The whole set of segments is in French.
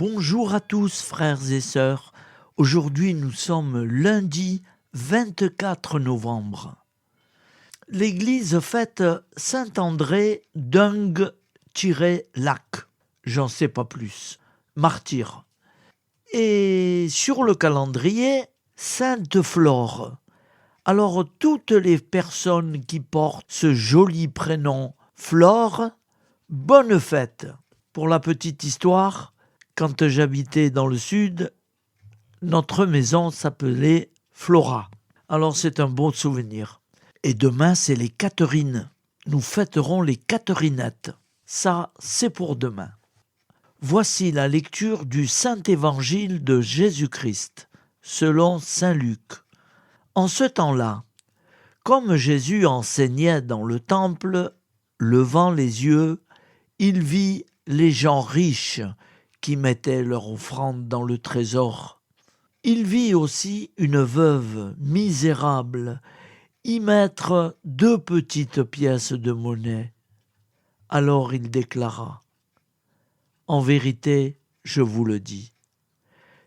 Bonjour à tous frères et sœurs. Aujourd'hui nous sommes lundi 24 novembre. L'Église fête Saint-André d'Ung-Lac. J'en sais pas plus. Martyr. Et sur le calendrier, Sainte Flore. Alors toutes les personnes qui portent ce joli prénom Flore, bonne fête. Pour la petite histoire, quand j'habitais dans le sud, notre maison s'appelait Flora. Alors c'est un beau souvenir. Et demain, c'est les Catherines. Nous fêterons les Catherinettes. Ça, c'est pour demain. Voici la lecture du Saint-Évangile de Jésus-Christ, selon saint Luc. En ce temps-là, comme Jésus enseignait dans le temple, levant les yeux, il vit les gens riches qui mettaient leur offrande dans le trésor. Il vit aussi une veuve misérable y mettre 2 petites pièces de monnaie. Alors il déclara : « En vérité, je vous le dis,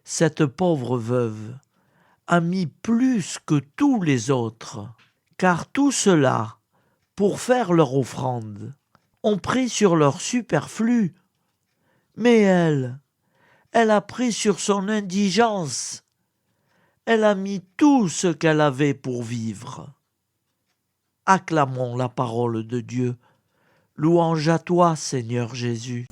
cette pauvre veuve a mis plus que tous les autres, car tous ceux-là, pour faire leur offrande, ont pris sur leur superflu, mais elle a pris sur son indigence. Elle a mis tout ce qu'elle avait pour vivre. » Acclamons la parole de Dieu. Louange à toi, Seigneur Jésus.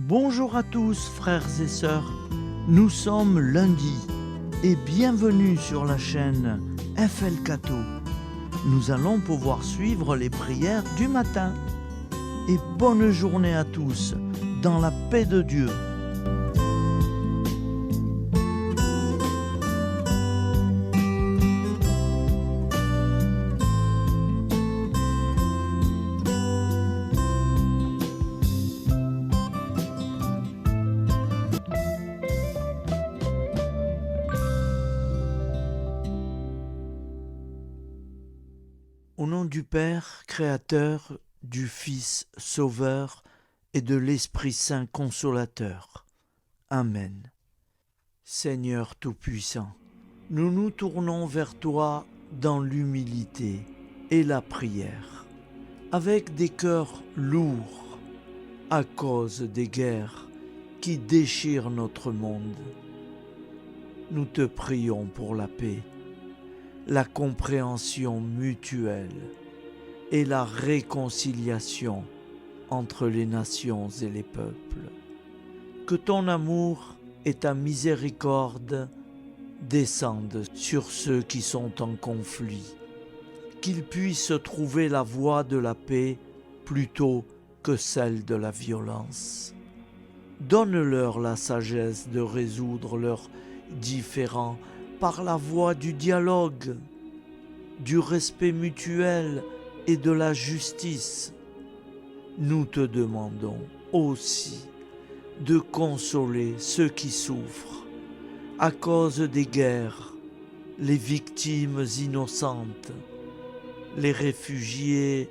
Bonjour à tous frères et sœurs, nous sommes lundi et bienvenue sur la chaîne FL Cato. Nous allons pouvoir suivre les prières du matin. Et bonne journée à tous dans la paix de Dieu. Au nom du Père, Créateur, du Fils, Sauveur, et de l'Esprit Saint Consolateur. Amen. Seigneur Tout-Puissant, nous nous tournons vers toi dans l'humilité et la prière, avec des cœurs lourds, à cause des guerres qui déchirent notre monde. Nous te prions pour la paix, la compréhension mutuelle et la réconciliation entre les nations et les peuples. Que ton amour et ta miséricorde descendent sur ceux qui sont en conflit, qu'ils puissent trouver la voie de la paix plutôt que celle de la violence. Donne-leur la sagesse de résoudre leurs différends par la voie du dialogue, du respect mutuel et de la justice. Nous te demandons aussi de consoler ceux qui souffrent à cause des guerres, les victimes innocentes, les réfugiés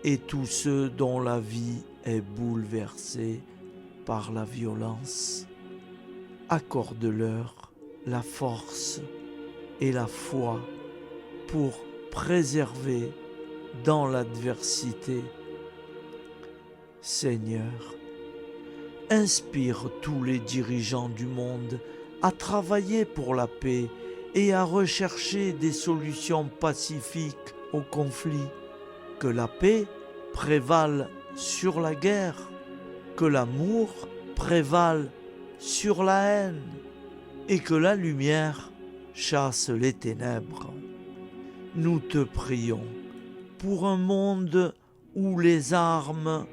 et tous ceux dont la vie est bouleversée par la violence. Accorde-leur la force et la foi pour préserver dans l'adversité. Seigneur, inspire tous les dirigeants du monde à travailler pour la paix et à rechercher des solutions pacifiques aux conflits. Que la paix prévale sur la guerre, que l'amour prévale sur la haine et que la lumière chasse les ténèbres. nous te prions pour un monde où les armes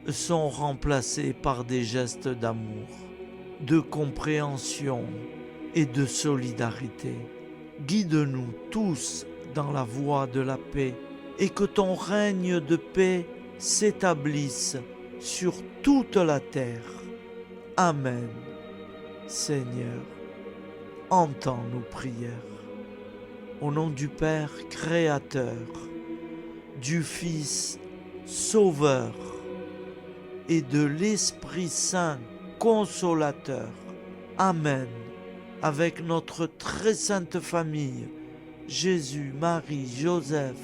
sont remplacées par des gestes d'amour, de compréhension et de solidarité. Guide-nous tous dans la voie de la paix et que ton règne de paix s'établisse sur toute la terre. Amen. Seigneur, entends nos prières. Au nom du Père Créateur, du Fils Sauveur et de l'Esprit Saint Consolateur. Amen. Avec notre très sainte famille, Jésus, Marie, Joseph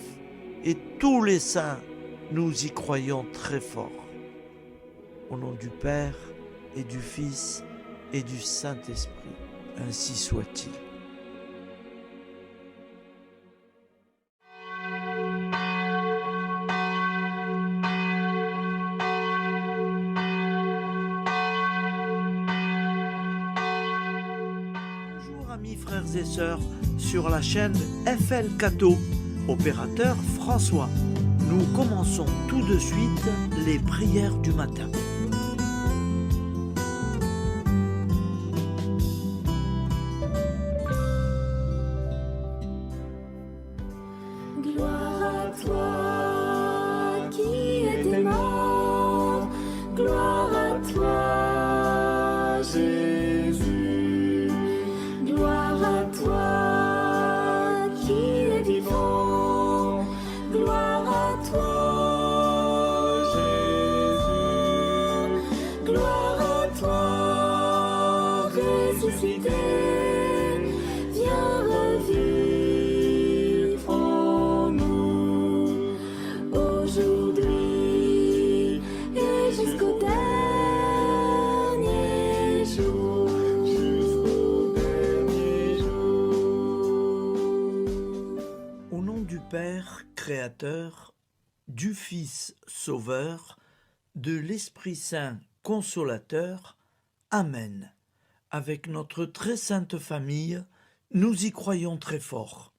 et tous les saints, nous y croyons très fort. Au nom du Père et du Fils et du Saint-Esprit, ainsi soit-il. Bonjour amis frères et sœurs sur la chaîne FL Cato, opérateur François. Nous commençons tout de suite les prières du matin. Gloire à toi qui es mort, gloire à toi Jésus, gloire à toi qui es vivant, gloire à toi Jésus, gloire à toi ressuscité, viens revivre. Père Créateur, du Fils Sauveur, de l'Esprit Saint Consolateur. Amen. Avec notre très sainte famille, nous y croyons très fort.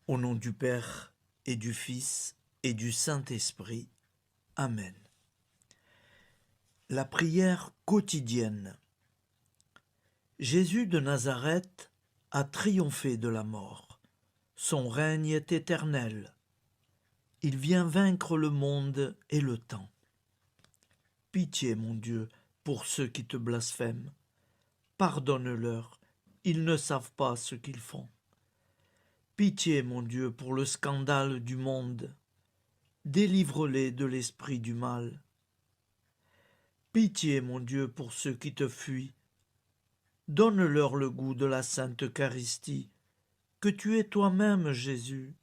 Au nom du Père et du Fils et du Saint-Esprit. Amen. La prière quotidienne. Jésus de Nazareth a triomphé de la mort. Son règne est éternel. Il vient vaincre le monde et le temps. Pitié, mon Dieu, pour ceux qui te blasphèment. Pardonne-leur, ils ne savent pas ce qu'ils font. Pitié, mon Dieu, pour le scandale du monde. Délivre-les de l'esprit du mal. Pitié, mon Dieu, pour ceux qui te fuient. Donne-leur le goût de la Sainte Eucharistie, que tu es toi-même, Jésus.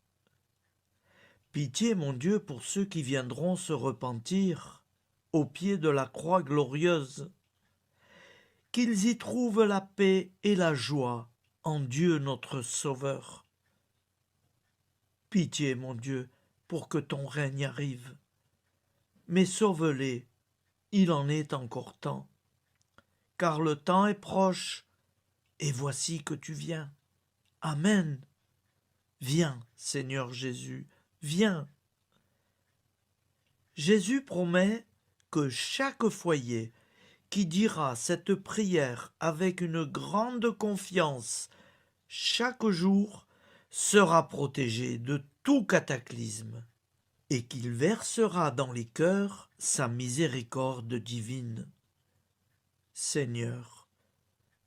Pitié, mon Dieu, pour ceux qui viendront se repentir au pied de la croix glorieuse, qu'ils y trouvent la paix et la joie en Dieu notre Sauveur. Pitié, mon Dieu, pour que ton règne arrive. Mais sauve-les, il en est encore temps, car le temps est proche, et voici que tu viens. Amen. Viens, Seigneur Jésus, viens. Jésus promet que chaque foyer qui dira cette prière avec une grande confiance chaque jour sera protégé de tout cataclysme et qu'il versera dans les cœurs sa miséricorde divine. Seigneur,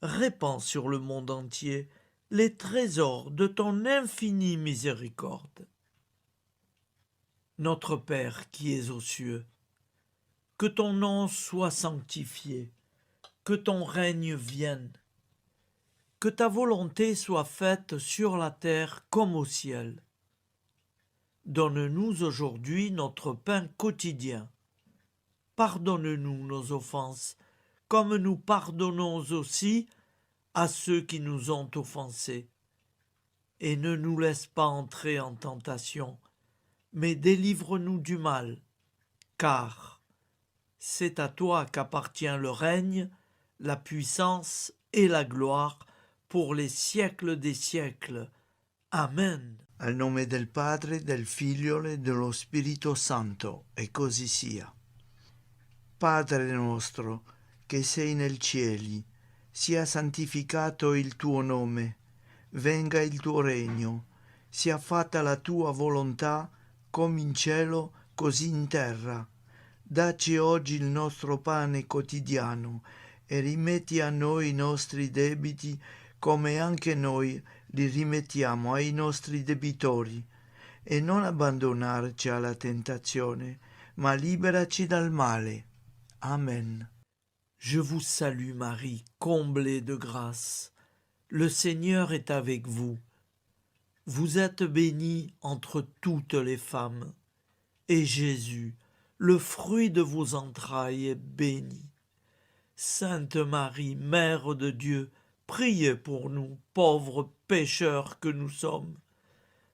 répands sur le monde entier les trésors de ton infinie miséricorde. Notre Père qui es aux cieux, que ton nom soit sanctifié, que ton règne vienne, que ta volonté soit faite sur la terre comme au ciel. Donne-nous aujourd'hui notre pain quotidien. Pardonne-nous nos offenses, comme nous pardonnons aussi à ceux qui nous ont offensés. Et ne nous laisse pas entrer en tentation, mais délivre-nous du mal, car c'est à toi qu'appartient le règne, la puissance et la gloire pour les siècles des siècles. Amen. Al nome del Padre, del Figlio e dello Spirito Santo, e così sia. Padre nostro, che sei nel cieli, sia santificato il tuo nome, venga il tuo regno, sia fatta la tua volontà, come in cielo, così in terra. Dacci oggi il nostro pane quotidiano e rimetti a noi i nostri debiti, come anche noi li rimettiamo ai nostri debitori, e non abbandonarci alla tentazione, ma liberaci dal male. Amen. Je vous salue Marie, comblée de grâce. Le Seigneur est avec vous. Vous êtes bénie entre toutes les femmes, et Jésus, le fruit de vos entrailles, est béni. Sainte Marie, Mère de Dieu, priez pour nous, pauvres pécheurs que nous sommes,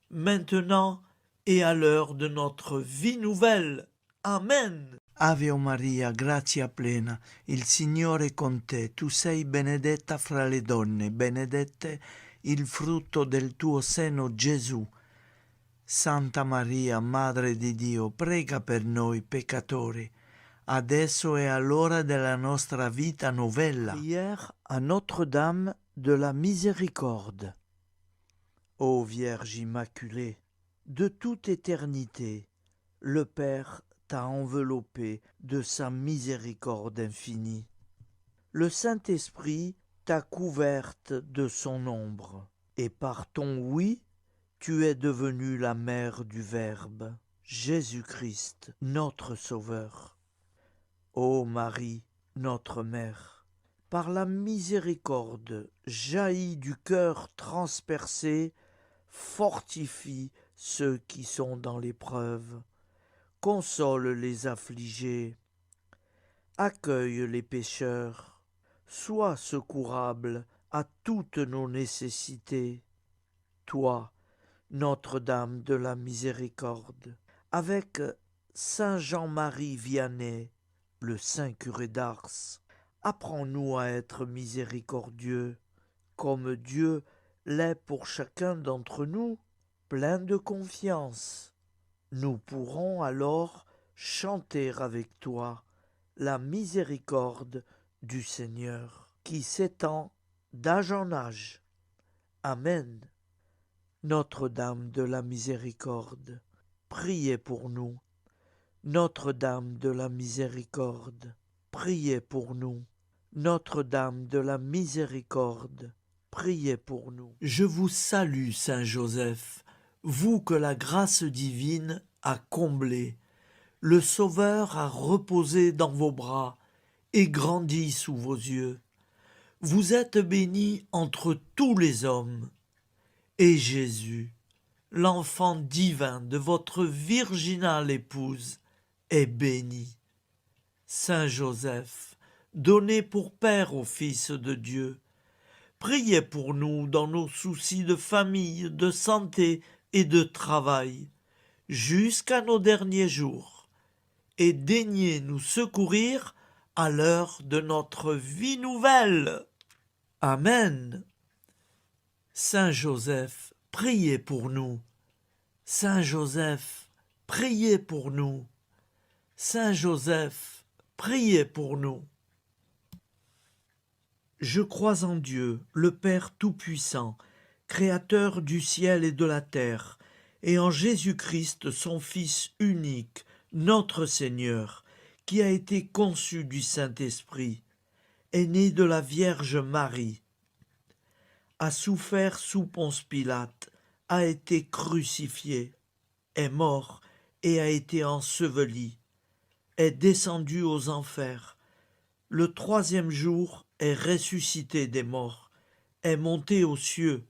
maintenant et à l'heure de notre vie nouvelle. Amen. Ave Maria, grazia plena, il Signore è con te, tu sei benedetta fra le donne, benedetto il frutto del tuo seno, Gesù. Santa Maria, Madre di Dio, prega per noi peccatori, adesso e all'ora della nostra vita novella. Prière à Notre-Dame de la Miséricorde. Ô Vierge Immaculée, de toute éternité, le Père t'a enveloppé de sa miséricorde infinie. Le Saint-Esprit t'a couverte de son ombre, et par ton oui, tu es devenue la mère du Verbe, Jésus-Christ, notre Sauveur. Ô Marie, notre Mère, par la miséricorde jaillie du cœur transpercé, fortifie ceux qui sont dans l'épreuve, console les affligés, accueille les pécheurs, sois secourable à toutes nos nécessités. Toi, Notre-Dame de la Miséricorde, avec Saint Jean-Marie Vianney, le Saint curé d'Ars, apprends-nous à être miséricordieux, comme Dieu l'est pour chacun d'entre nous, plein de confiance. Nous pourrons alors chanter avec toi la miséricorde du Seigneur, qui s'étend d'âge en âge. Amen. Notre-Dame de la Miséricorde, priez pour nous. Notre-Dame de la Miséricorde, priez pour nous. Notre-Dame de la Miséricorde, priez pour nous. Je vous salue, Saint Joseph, vous que la grâce divine a comblé. Le Sauveur a reposé dans vos bras et grandi sous vos yeux. Vous êtes béni entre tous les hommes. Et Jésus, l'enfant divin de votre virginale épouse, est béni. Saint Joseph, donné pour Père au Fils de Dieu, priez pour nous dans nos soucis de famille, de santé et de travail, jusqu'à nos derniers jours, et daignez nous secourir à l'heure de notre vie nouvelle. Amen. Saint Joseph, priez pour nous. Saint Joseph, priez pour nous. Saint Joseph, priez pour nous. Je crois en Dieu, le Père Tout-Puissant, Créateur du ciel et de la terre, et en Jésus-Christ, son Fils unique, notre Seigneur, qui a été conçu du Saint-Esprit, est né de la Vierge Marie, a souffert sous Ponce Pilate, a été crucifié, est mort et a été enseveli, est descendu aux enfers, le troisième jour est ressuscité des morts, est monté aux cieux,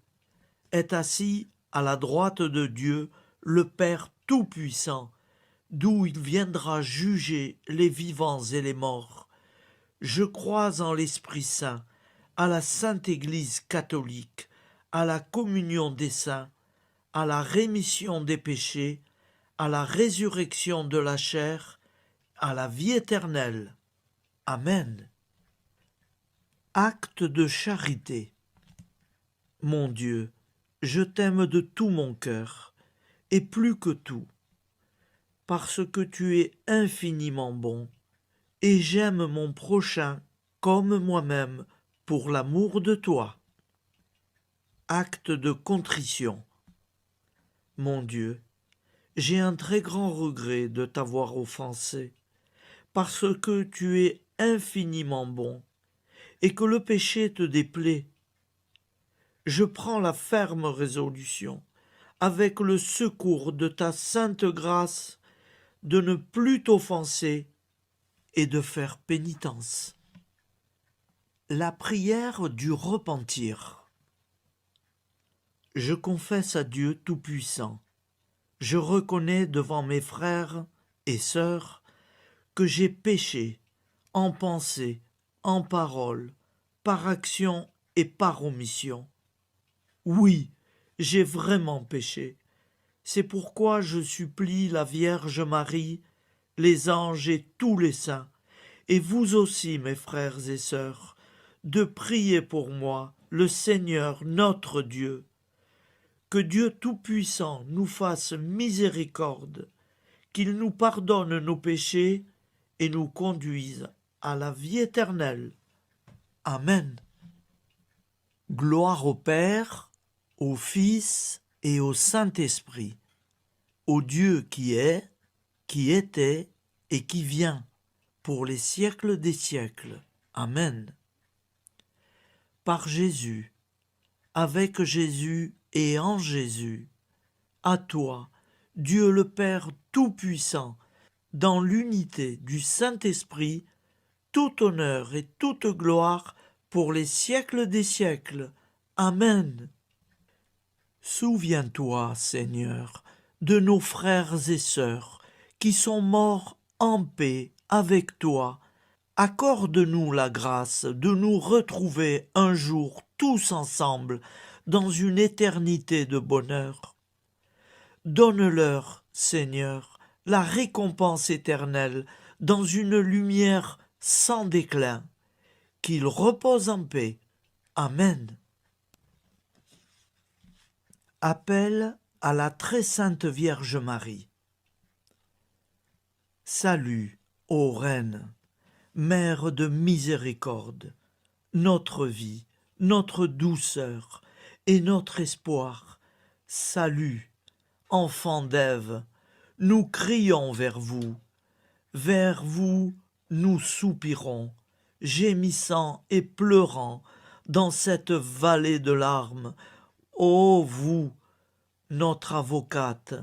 est assis à la droite de Dieu, le Père Tout-Puissant, d'où il viendra juger les vivants et les morts. Je crois en l'Esprit Saint, à la Sainte Église catholique, à la communion des saints, à la rémission des péchés, à la résurrection de la chair, à la vie éternelle. Amen. Acte de charité. Mon Dieu, je t'aime de tout mon cœur. et plus que tout, parce que tu es infiniment bon, et j'aime mon prochain comme moi-même pour l'amour de toi. Acte de contrition. Mon Dieu, j'ai un très grand regret de t'avoir offensé, parce que tu es infiniment bon, et que le péché te déplaît. Je prends la ferme résolution, avec le secours de ta sainte grâce, de ne plus t'offenser et de faire pénitence. La prière du repentir. Je confesse à Dieu Tout-Puissant, je reconnais devant mes frères et sœurs que j'ai péché en pensée, en parole, par action et par omission. Oui, j'ai vraiment péché. C'est pourquoi je supplie la Vierge Marie, les anges et tous les saints, et vous aussi, mes frères et sœurs, de prier pour moi, le Seigneur notre Dieu. Que Dieu Tout-Puissant nous fasse miséricorde, qu'il nous pardonne nos péchés et nous conduise à la vie éternelle. Amen. Gloire au Père, au Fils et au Saint-Esprit, au Dieu qui est, qui était et qui vient, pour les siècles des siècles. Amen. Par Jésus, avec Jésus et en Jésus, à toi, Dieu le Père Tout-Puissant, dans l'unité du Saint-Esprit, tout honneur et toute gloire pour les siècles des siècles. Amen. Souviens-toi, Seigneur, de nos frères et sœurs qui sont morts en paix avec toi. Accorde-nous la grâce de nous retrouver un jour tous ensemble dans une éternité de bonheur. Donne-leur, Seigneur, la récompense éternelle dans une lumière sans déclin. Qu'ils reposent en paix. Amen. Appel à la très sainte Vierge Marie. Salut, ô Reine, Mère de miséricorde, notre vie, notre douceur et notre espoir. Salut, enfant d'Ève, nous crions vers vous. Vers vous, nous soupirons, gémissant et pleurant dans cette vallée de larmes. Ô vous, notre avocate,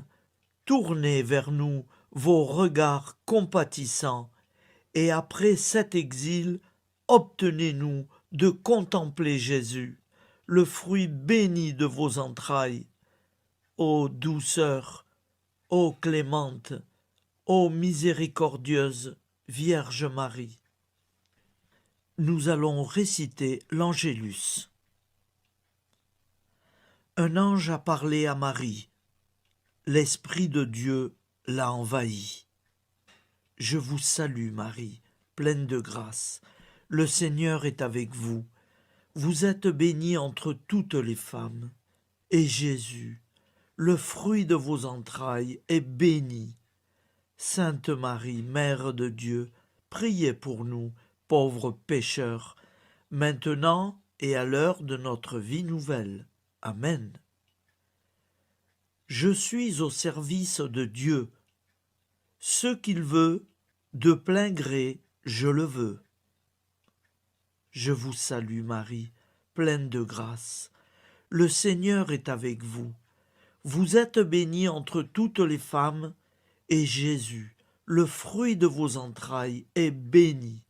tournez vers nous vos regards compatissants, et après cet exil, obtenez-nous de contempler Jésus, le fruit béni de vos entrailles. Ô douceur, ô clémente, ô miséricordieuse Vierge Marie. Nous allons réciter l'Angélus. Un ange a parlé à Marie. L'Esprit de Dieu l'a envahie. Je vous salue, Marie, pleine de grâce. Le Seigneur est avec vous. Vous êtes bénie entre toutes les femmes. Et Jésus, le fruit de vos entrailles, est béni. Sainte Marie, Mère de Dieu, priez pour nous, pauvres pécheurs, maintenant et à l'heure de notre vie nouvelle. Amen. Je suis au service de Dieu. Ce qu'il veut, de plein gré, je le veux. Je vous salue Marie, pleine de grâce. Le Seigneur est avec vous. Vous êtes bénie entre toutes les femmes, et Jésus, le fruit de vos entrailles, est béni.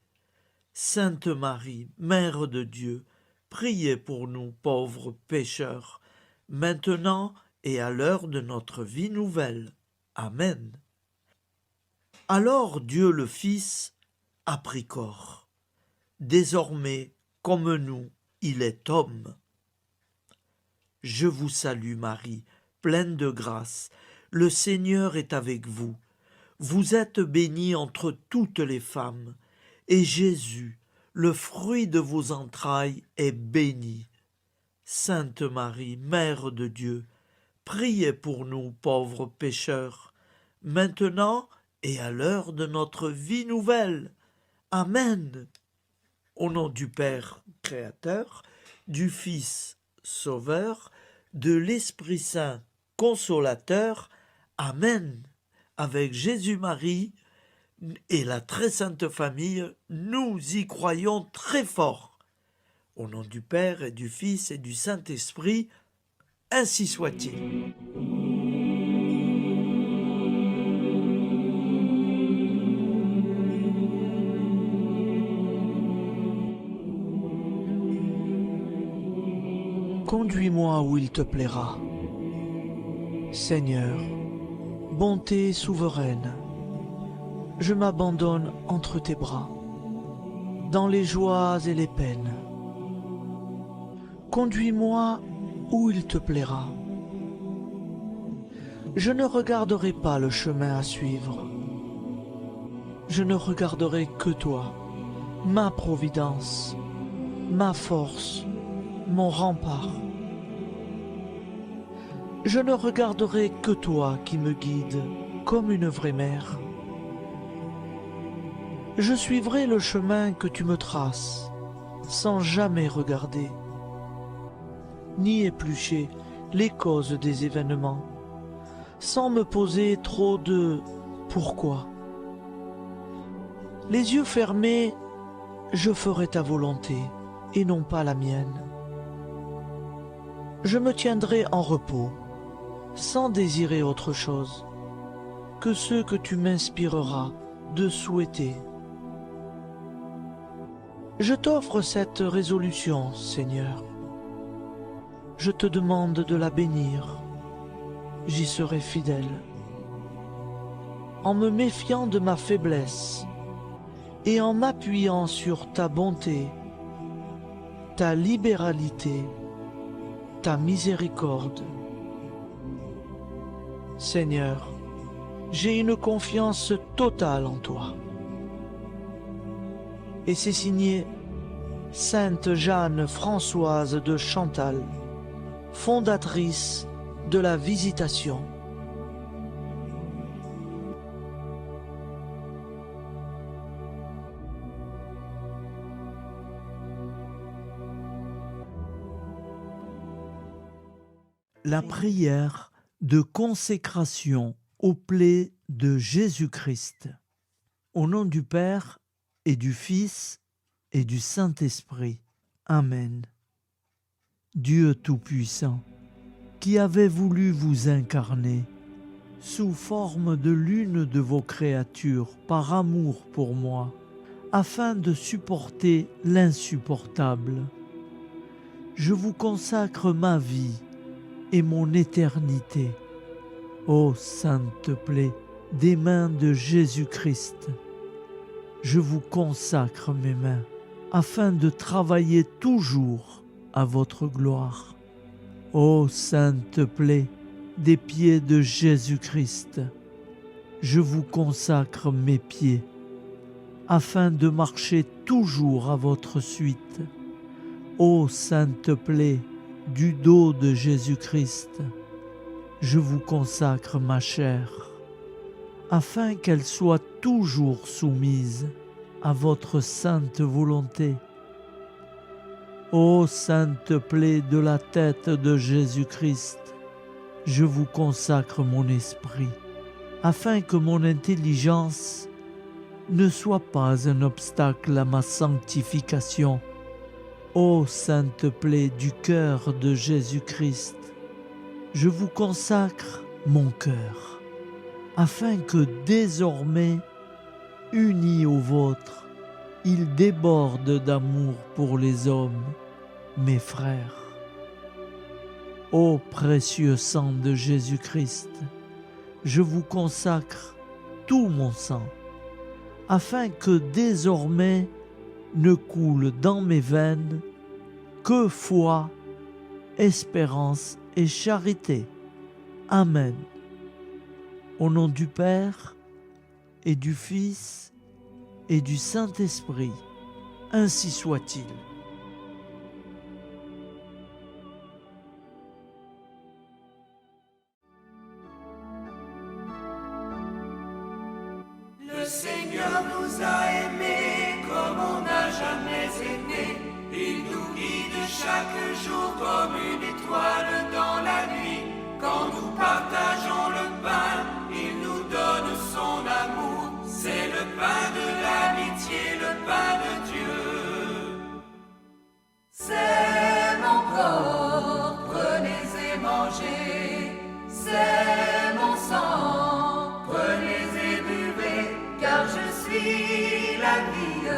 Sainte Marie, Mère de Dieu, priez pour nous pauvres pécheurs, maintenant et à l'heure de notre vie nouvelle. Amen. Alors Dieu le Fils a pris corps. Désormais, comme nous, il est homme. Je vous salue Marie, pleine de grâce. Le Seigneur est avec vous. Vous êtes bénie entre toutes les femmes, et Jésus, le fruit de vos entrailles, est béni. Sainte Marie, Mère de Dieu, priez pour nous pauvres pécheurs, maintenant et à l'heure de notre vie nouvelle. Amen. Au nom du Père Créateur, du Fils Sauveur, de l'Esprit Saint Consolateur. Amen. Avec Jésus-Marie et la très sainte famille, nous y croyons très fort. Au nom du Père et du Fils et du Saint-Esprit, ainsi soit-il. Conduis-moi où il te plaira. Seigneur, bonté souveraine, je m'abandonne entre tes bras, dans les joies et les peines. Conduis-moi où il te plaira. Je ne regarderai pas le chemin à suivre. Je ne regarderai que toi, ma providence, ma force, mon rempart. Je ne regarderai que toi qui me guides comme une vraie mère. Je suivrai le chemin que tu me traces, sans jamais regarder, ni éplucher les causes des événements, sans me poser trop de « pourquoi ». Les yeux fermés, je ferai ta volonté et non pas la mienne. Je me tiendrai en repos, sans désirer autre chose que ce que tu m'inspireras de souhaiter. Je t'offre cette résolution, Seigneur. Je te demande de la bénir. J'y serai fidèle. En me méfiant de ma faiblesse et en m'appuyant sur ta bonté, ta libéralité, ta miséricorde. Seigneur, j'ai une confiance totale en toi. Et c'est signé Sainte Jeanne Françoise de Chantal, fondatrice de la Visitation. La prière de consécration aux plaies de Jésus-Christ. Au nom du Père et du Fils et du Saint-Esprit. Amen. Dieu Tout-Puissant, qui avez voulu vous incarner sous forme de l'une de vos créatures par amour pour moi, afin de supporter l'insupportable, je vous consacre ma vie et mon éternité. Ô sainte plaie des mains de Jésus-Christ, je vous consacre mes mains, afin de travailler toujours à votre gloire. Ô sainte plaie des pieds de Jésus-Christ, je vous consacre mes pieds, afin de marcher toujours à votre suite. Ô sainte plaie du dos de Jésus-Christ, je vous consacre ma chair, afin qu'elle soit toujours soumise à votre sainte volonté. Ô sainte plaie de la tête de Jésus-Christ, je vous consacre mon esprit, afin que mon intelligence ne soit pas un obstacle à ma sanctification. Ô sainte plaie du cœur de Jésus-Christ, je vous consacre mon cœur, afin que désormais, uni au vôtre, il déborde d'amour pour les hommes, mes frères. Ô précieux sang de Jésus-Christ, je vous consacre tout mon sang, afin que désormais ne coule dans mes veines que foi, espérance et charité. Amen. Au nom du Père et du Fils et du Saint-Esprit, ainsi soit-il. Seigneur nous a aimés comme on n'a jamais aimé. Il nous guide chaque jour comme une étoile dans la nuit. Quand nous partageons le pain, il nous donne son amour. C'est le pain de l'amitié, le pain de Dieu. C'est mon corps, prenez et mangez. C'est mon sang, prenez et buvez. Car je suis la vie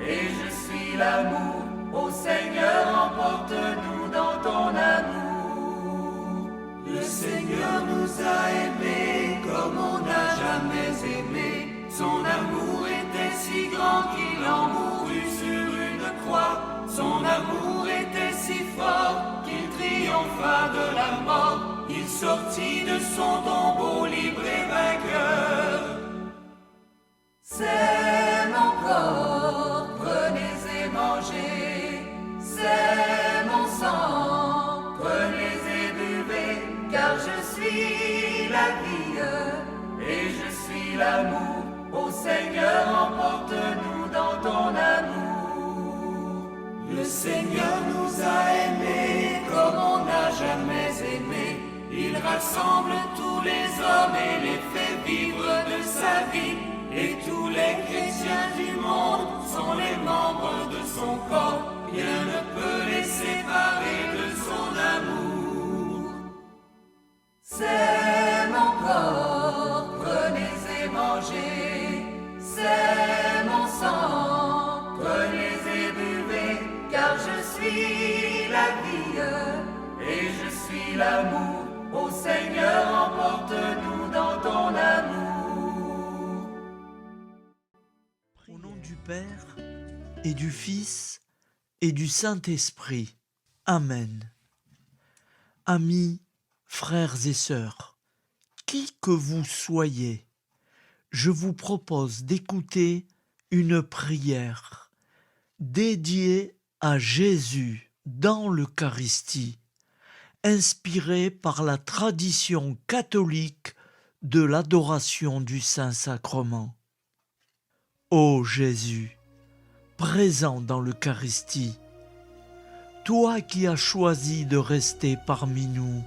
et je suis l'amour. Ô Seigneur, emporte-nous dans ton amour. Le Seigneur nous a aimés comme on n'a jamais aimé. Son amour était si grand qu'il en mourut sur une croix. Son amour était si fort qu'il triompha de la mort. Il sortit de son tombeau libre et vainqueur. C'est mon corps, prenez et mangez. C'est mon sang, prenez et buvez. Car je suis la vie et je suis l'amour. Ô Seigneur, emporte-nous dans ton amour. Le Seigneur nous a aimés comme on n'a jamais aimé. Il rassemble tous les hommes et les fait vivre de sa vie. Et tous les chrétiens du monde sont les membres de son corps. Rien ne peut les séparer de son amour. C'est mon corps, prenez et mangez. C'est mon sang, prenez et buvez. Car je suis la vie et je suis l'amour. Ô Seigneur, emporte-nous dans ton amour. Au nom du Père et du Fils et du Saint-Esprit. Amen. Amis, frères et sœurs, qui que vous soyez, je vous propose d'écouter une prière dédiée à Jésus dans l'Eucharistie, inspirée par la tradition catholique de l'adoration du Saint-Sacrement. Ô Jésus, présent dans l'Eucharistie, toi qui as choisi de rester parmi nous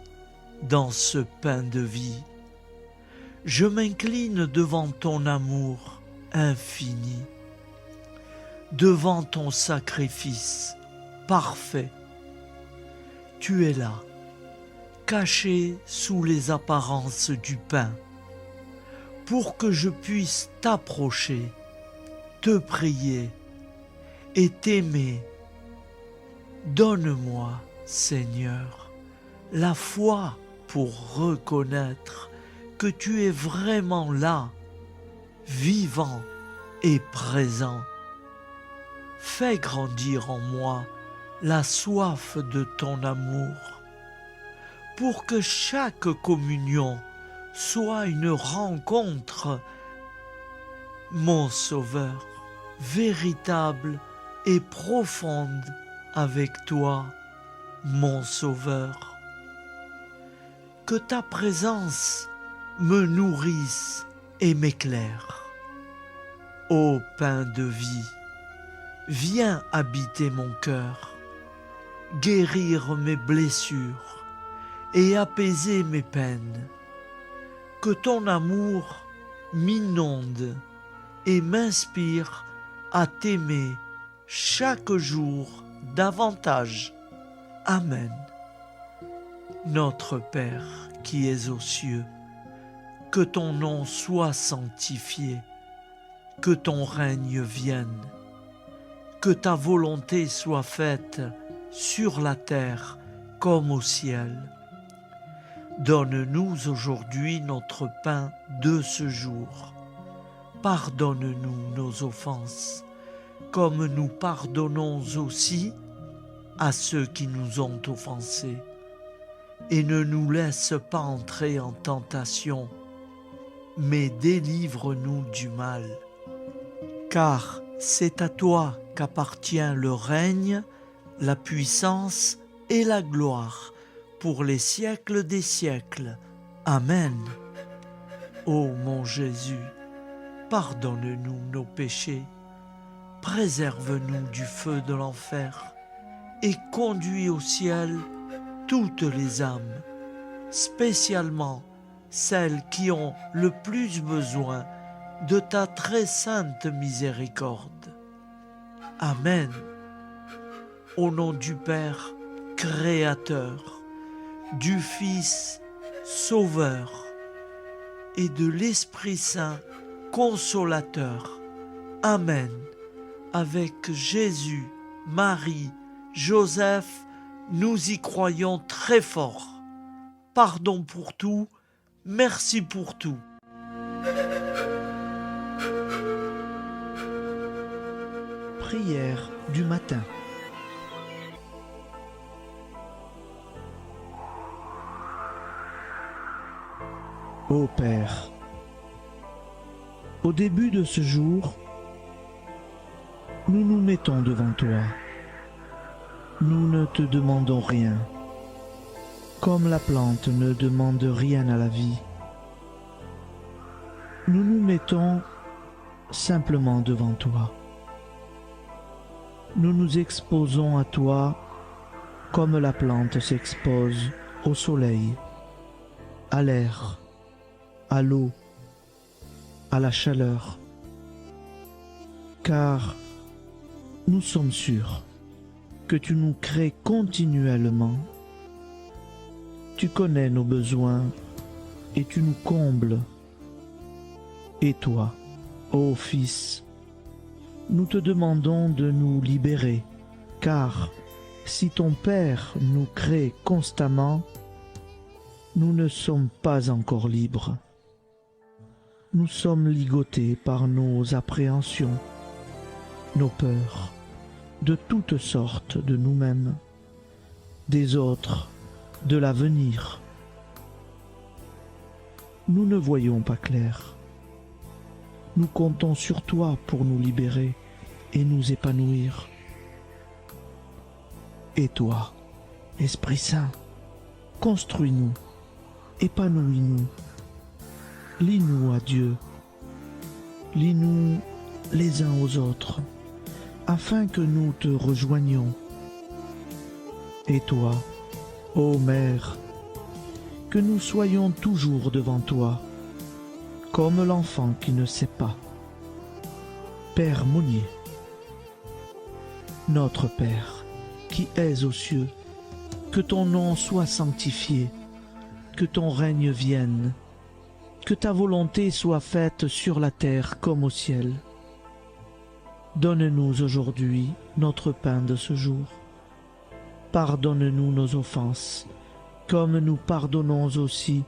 dans ce pain de vie, je m'incline devant ton amour infini, devant ton sacrifice parfait. Tu es là, caché sous les apparences du pain, pour que je puisse t'approcher, te prier et t'aimer. Donne-moi, Seigneur, la foi pour reconnaître que tu es vraiment là, vivant et présent. Fais grandir en moi la soif de ton amour, pour que chaque communion soit une rencontre, mon Sauveur, véritable et profonde avec toi, mon Sauveur. Que ta présence me nourrisse et m'éclaire. Ô pain de vie, viens habiter mon cœur, guérir mes blessures et apaiser mes peines. Que ton amour m'inonde et m'inspire à t'aimer chaque jour davantage. Amen. Notre Père qui es aux cieux, que ton nom soit sanctifié, que ton règne vienne, que ta volonté soit faite sur la terre comme au ciel. Donne-nous aujourd'hui notre pain de ce jour. Pardonne-nous nos offenses, comme nous pardonnons aussi à ceux qui nous ont offensés. Et ne nous laisse pas entrer en tentation, mais délivre-nous du mal. Car c'est à toi qu'appartient le règne, la puissance et la gloire pour les siècles des siècles. Amen. Ô mon Jésus, pardonne-nous nos péchés, préserve-nous du feu de l'enfer et conduis au ciel toutes les âmes, spécialement celles qui ont le plus besoin de ta très sainte miséricorde. Amen. Au nom du Père, Créateur, du Fils, Sauveur, et de l'Esprit Saint, Consolateur. Amen. Avec Jésus, Marie, Joseph, nous y croyons très fort. Pardon pour tout, merci pour tout. Prière du matin. Ô Père, au début de ce jour, nous nous mettons devant toi. Nous ne te demandons rien, comme la plante ne demande rien à la vie. Nous nous mettons simplement devant toi. Nous nous exposons à toi comme la plante s'expose au soleil, à l'air, à l'eau, à la chaleur, car nous sommes sûrs que tu nous crées continuellement. Tu connais nos besoins et tu nous combles. Et toi, ô Fils, nous te demandons de nous libérer, car si ton Père nous crée constamment, nous ne sommes pas encore libres. Nous sommes ligotés par nos appréhensions, nos peurs, de toutes sortes de nous-mêmes, des autres, de l'avenir. Nous ne voyons pas clair. Nous comptons sur toi pour nous libérer et nous épanouir. Et toi, Esprit Saint, construis-nous, épanouis-nous, lie-nous à Dieu, lie-nous les uns aux autres, afin que nous te rejoignions. Et toi, ô Mère, que nous soyons toujours devant toi, comme l'enfant qui ne sait pas. Père Monnier, notre Père, qui es aux cieux, que ton nom soit sanctifié, que ton règne vienne, que ta volonté soit faite sur la terre comme au ciel. Donne-nous aujourd'hui notre pain de ce jour. Pardonne-nous nos offenses, comme nous pardonnons aussi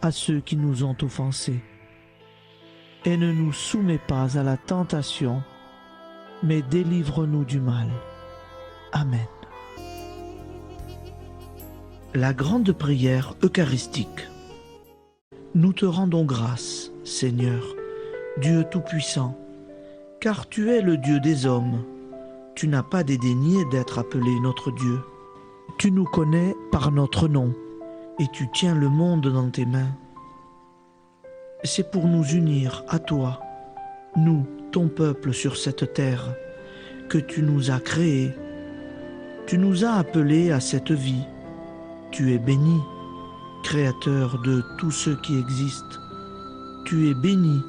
à ceux qui nous ont offensés. Et ne nous soumets pas à la tentation, mais délivre-nous du mal. Amen. La grande prière eucharistique. Nous te rendons grâce, Seigneur, Dieu Tout-Puissant, car tu es le Dieu des hommes. Tu n'as pas dédaigné d'être appelé notre Dieu. Tu nous connais par notre nom, et tu tiens le monde dans tes mains. C'est pour nous unir à toi, nous, ton peuple sur cette terre, que tu nous as créés. Tu nous as appelés à cette vie. Tu es béni, Créateur de tous ceux qui existent. Tu es béni,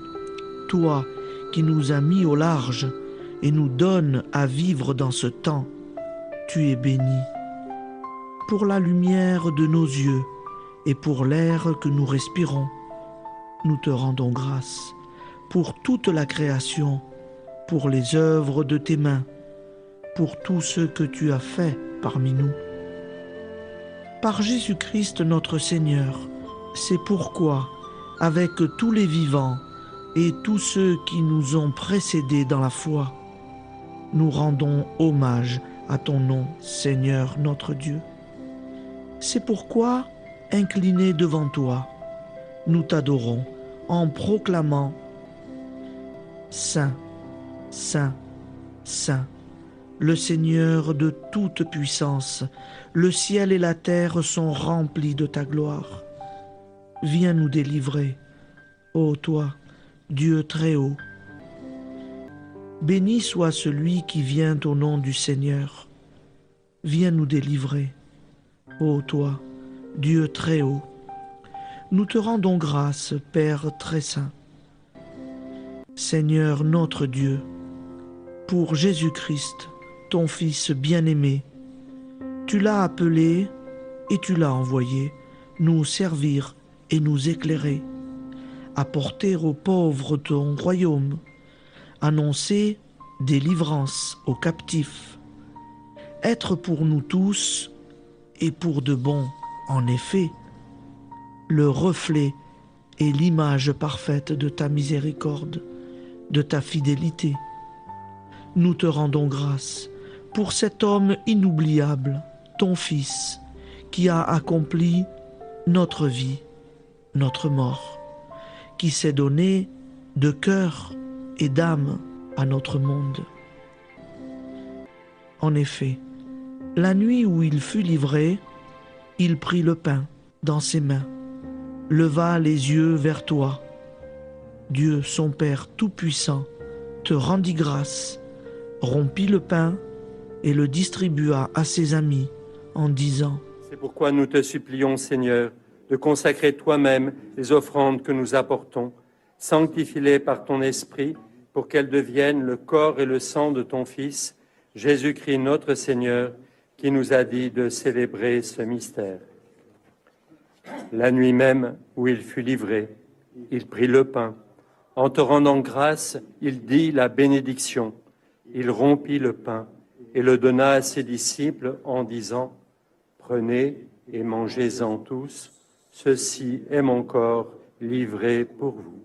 toi qui nous as mis au large et nous donnes à vivre dans ce temps. Tu es béni. Pour la lumière de nos yeux et pour l'air que nous respirons, nous te rendons grâce. Pour toute la création, pour les œuvres de tes mains, pour tout ce que tu as fait parmi nous. Par Jésus-Christ notre Seigneur, c'est pourquoi, avec tous les vivants et tous ceux qui nous ont précédés dans la foi, nous rendons hommage à ton nom, Seigneur notre Dieu. C'est pourquoi, inclinés devant toi, nous t'adorons en proclamant « Saint, Saint, Saint ». Le Seigneur de toute puissance, le ciel et la terre sont remplis de ta gloire. Viens nous délivrer, ô toi, Dieu très haut, Béni soit celui qui vient au nom du Seigneur. Viens nous délivrer. Ô toi, Dieu très haut, nous te rendons grâce, Père très saint. Seigneur notre Dieu, pour Jésus-Christ, ton Fils bien-aimé, tu l'as appelé et tu l'as envoyé nous servir et nous éclairer, apporter aux pauvres ton royaume, annoncer délivrance aux captifs, être pour nous tous et pour de bon, en effet, le reflet et l'image parfaite de ta miséricorde, de ta fidélité. Nous te rendons grâce pour cet homme inoubliable, ton Fils, qui a accompli notre vie, notre mort, qui s'est donné de cœur et d'âme à notre monde. En effet, la nuit où il fut livré, il prit le pain dans ses mains, leva les yeux vers toi. Dieu, son Père Tout-Puissant, te rendit grâce, rompit le pain et le distribua à ses amis en disant : C'est pourquoi nous te supplions, Seigneur, de consacrer toi-même les offrandes que nous apportons. Sanctifie-les par ton Esprit pour qu'elles deviennent le corps et le sang de ton Fils, Jésus-Christ notre Seigneur, qui nous a dit de célébrer ce mystère. La nuit même où il fut livré, il prit le pain. En te rendant grâce, il dit la bénédiction. Il rompit le pain et le donna à ses disciples en disant : Prenez et mangez-en tous, ceci est mon corps livré pour vous.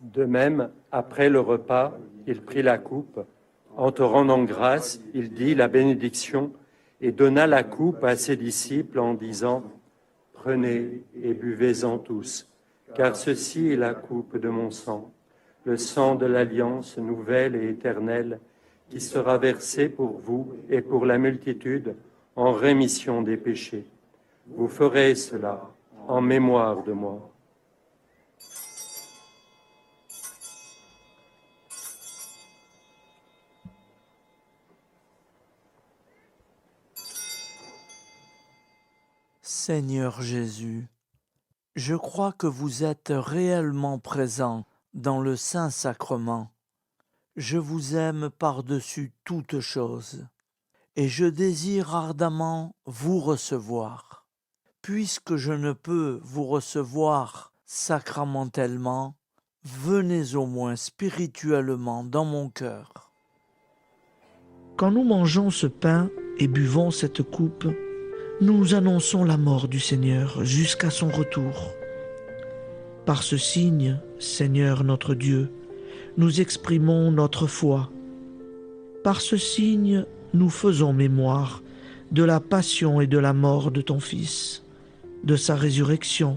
De même, après le repas, il prit la coupe. En te rendant grâce, il dit la bénédiction et donna la coupe à ses disciples en disant : Prenez et buvez-en tous, car ceci est la coupe de mon sang, le sang de l'alliance nouvelle et éternelle, qui sera versé pour vous et pour la multitude en rémission des péchés. Vous ferez cela en mémoire de moi. Seigneur Jésus, je crois que vous êtes réellement présent dans le Saint-Sacrement. Je vous aime par-dessus toute chose et je désire ardemment vous recevoir. Puisque je ne peux vous recevoir sacramentellement, venez au moins spirituellement dans mon cœur. Quand nous mangeons ce pain et buvons cette coupe, nous annonçons la mort du Seigneur jusqu'à son retour. Par ce signe, Seigneur notre Dieu, nous exprimons notre foi. Par ce signe, nous faisons mémoire de la passion et de la mort de ton Fils, de sa résurrection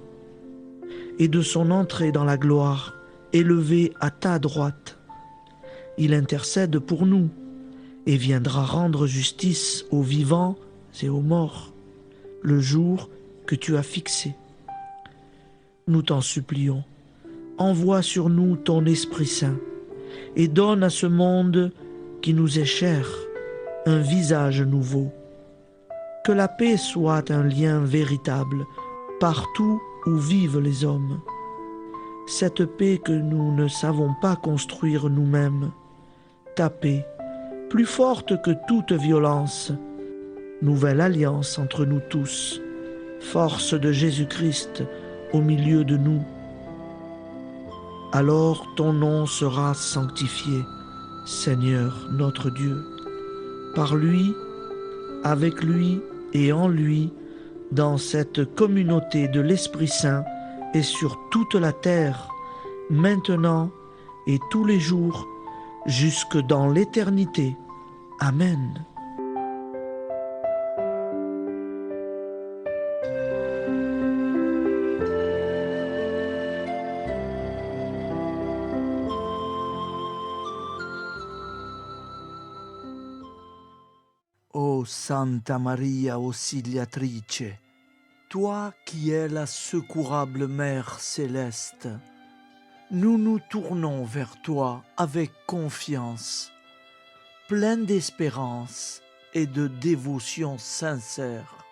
et de son entrée dans la gloire, élevé à ta droite. Il intercède pour nous et viendra rendre justice aux vivants et aux morts, le jour que tu as fixé. Nous t'en supplions, envoie sur nous ton Esprit Saint et donne à ce monde qui nous est cher un visage nouveau. Que la paix soit un lien véritable partout où vivent les hommes. Cette paix que nous ne savons pas construire nous-mêmes. Ta paix, plus forte que toute violence. Nouvelle alliance entre nous tous, force de Jésus-Christ au milieu de nous. Alors ton nom sera sanctifié, Seigneur notre Dieu. Par lui, avec lui et en lui, dans cette communauté de l'Esprit Saint et sur toute la terre, maintenant et tous les jours, jusque dans l'éternité. Amen. Ô Santa Maria Auxiliatrice, Toi qui es la secourable Mère céleste, nous nous tournons vers toi avec confiance, plein d'espérance et de dévotion sincère.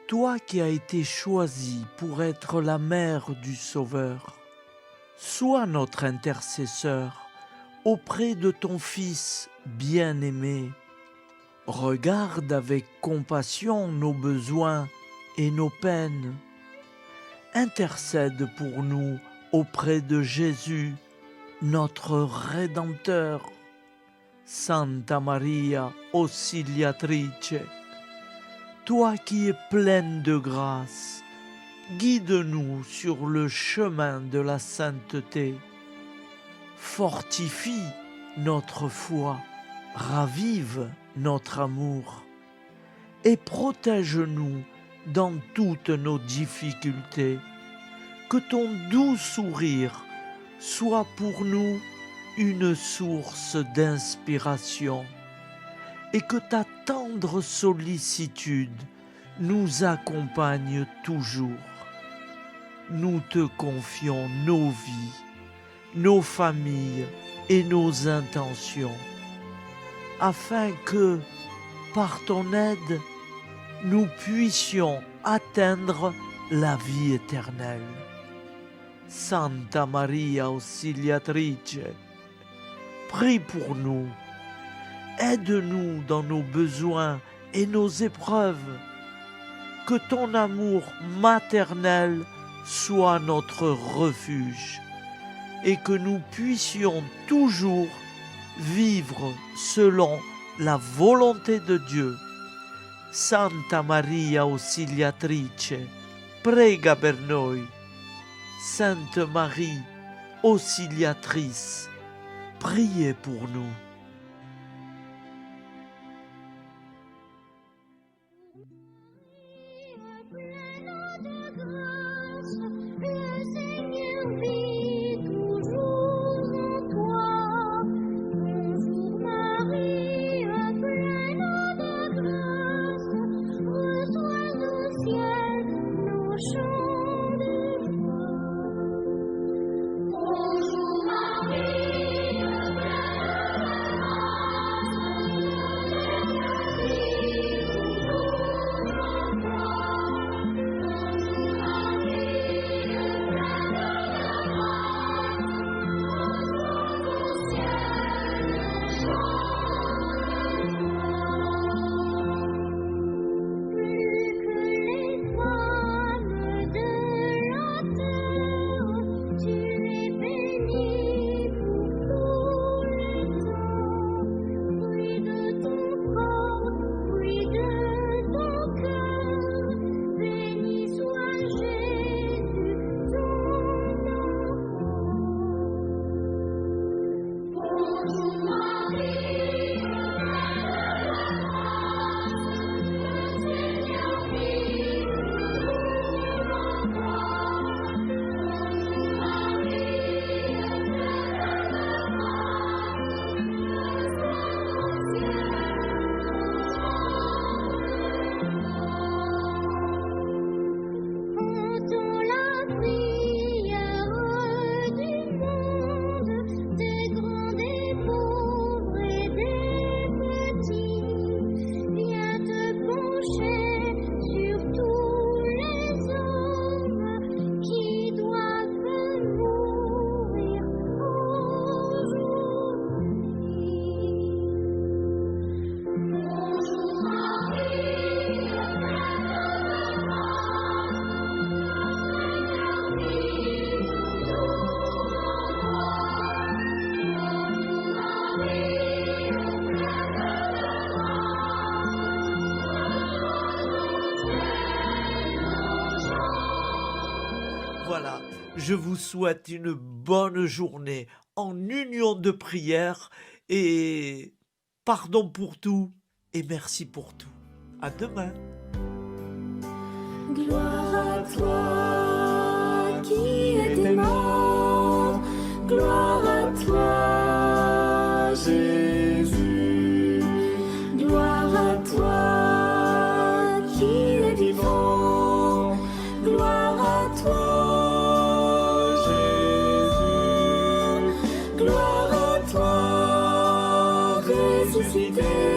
Toi qui as été choisie pour être la mère du Sauveur, sois notre intercesseur auprès de ton Fils bien-aimé. Regarde avec compassion nos besoins et nos peines. Intercède pour nous auprès de Jésus, notre Rédempteur. Santa Maria Auxiliatrice, toi qui es pleine de grâce, guide-nous sur le chemin de la sainteté. Fortifie notre foi, ravive notre amour et protège-nous dans toutes nos difficultés. Que ton doux sourire soit pour nous une source d'inspiration et que ta tendre sollicitude nous accompagne toujours. Nous te confions nos vies, nos familles et nos intentions, afin que, par ton aide, nous puissions atteindre la vie éternelle. Santa Maria Auxiliatrice, prie pour nous, aide-nous dans nos besoins et nos épreuves, que ton amour maternel soit notre refuge et que nous puissions toujours vivre selon la volonté de Dieu. Santa Maria Auxiliatrice, prega per noi. Sainte Marie, Auxiliatrice, priez pour nous. Voilà, je vous souhaite une bonne journée en union de prière et pardon pour tout et merci pour tout. À demain. Gloire à toi qui es aimant, gloire à toi Jésus, gloire à toi. cité.